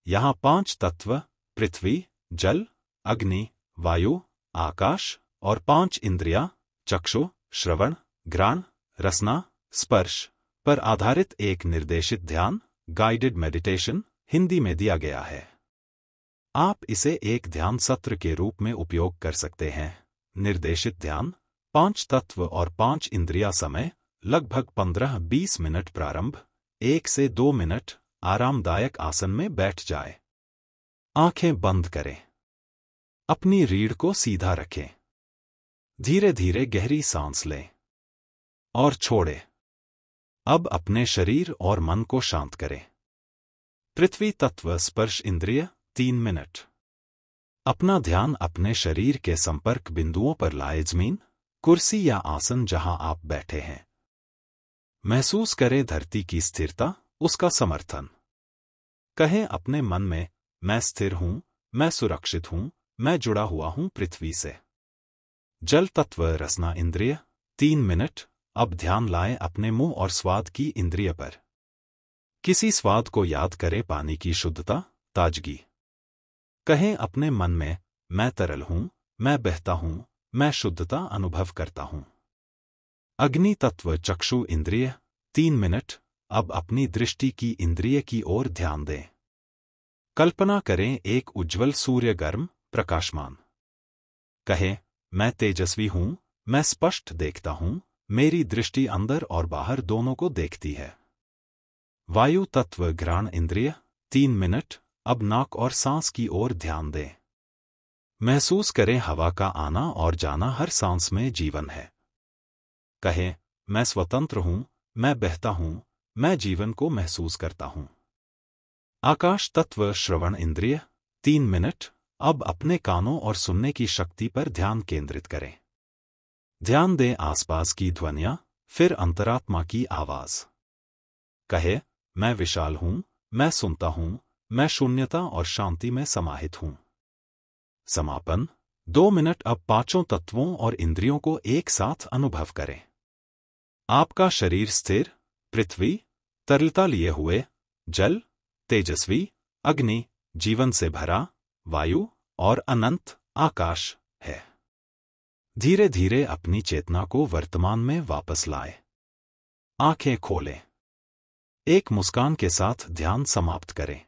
यहाँ 5 तत्व पृथ्वी, जल, अग्नि, वायु, आकाश और 5 इंद्रियां चक्षु, श्रवण, घ्राण, रसना, स्पर्श पर आधारित एक निर्देशित ध्यान गाइडेड मेडिटेशन हिंदी में दिया गया है। आप इसे एक ध्यान सत्र के रूप में उपयोग कर सकते हैं। निर्देशित ध्यान 5 तत्व और 5 इंद्रिया समय लगभग 15-20 मिनट प्रारंभ 1 से 2 मिनट आरामदायक आसन में बैठ जाए। आंखें बंद करें। अपनी रीढ़ को सीधा रखें। धीरे धीरे गहरी सांस लें और छोड़ें। अब अपने शरीर और मन को शांत करें। पृथ्वी तत्व स्पर्श इंद्रिय 3 मिनट। अपना ध्यान अपने शरीर के संपर्क बिंदुओं पर लाएं। जमीन, कुर्सी या आसन जहां आप बैठे हैं। महसूस करें धरती की स्थिरता, उसका समर्थन। कहें अपने मन में, मैं स्थिर हूं, मैं सुरक्षित हूं, मैं जुड़ा हुआ हूं पृथ्वी से। जल तत्व रसना इंद्रिय 3 मिनट। अब ध्यान लाएं अपने मुंह और स्वाद की इंद्रिय पर। किसी स्वाद को याद करें, पानी की शुद्धता, ताजगी। कहें अपने मन में, मैं तरल हूं, मैं बहता हूं, मैं शुद्धता अनुभव करता हूं। अग्नि तत्व चक्षु इंद्रिय 3 मिनट। अब अपनी दृष्टि की इंद्रिय की ओर ध्यान दें। कल्पना करें एक उज्ज्वल सूर्य, गर्म, प्रकाशमान। कहें, मैं तेजस्वी हूं, मैं स्पष्ट देखता हूं, मेरी दृष्टि अंदर और बाहर दोनों को देखती है। वायु तत्व घ्राण इंद्रिय 3 मिनट। अब नाक और सांस की ओर ध्यान दें। महसूस करें हवा का आना और जाना, हर सांस में जीवन है। कहें, मैं स्वतंत्र हूं, मैं बहता हूं, मैं जीवन को महसूस करता हूं। आकाश तत्व श्रवण इंद्रिय 3 मिनट। अब अपने कानों और सुनने की शक्ति पर ध्यान केंद्रित करें। ध्यान दें आसपास की ध्वनियां, फिर अंतरात्मा की आवाज। कहे, मैं विशाल हूं, मैं सुनता हूं, मैं शून्यता और शांति में समाहित हूं। समापन 2 मिनट। अब 5 तत्वों और इंद्रियों को एक साथ अनुभव करें। आपका शरीर स्थिर, पृथ्वी, तरलता लिए हुए, जल, तेजस्वी, अग्नि, जीवन से भरा, वायु और अनंत आकाश है। धीरे धीरे अपनी चेतना को वर्तमान में वापस लाएं। आंखें खोलें। एक मुस्कान के साथ ध्यान समाप्त करें।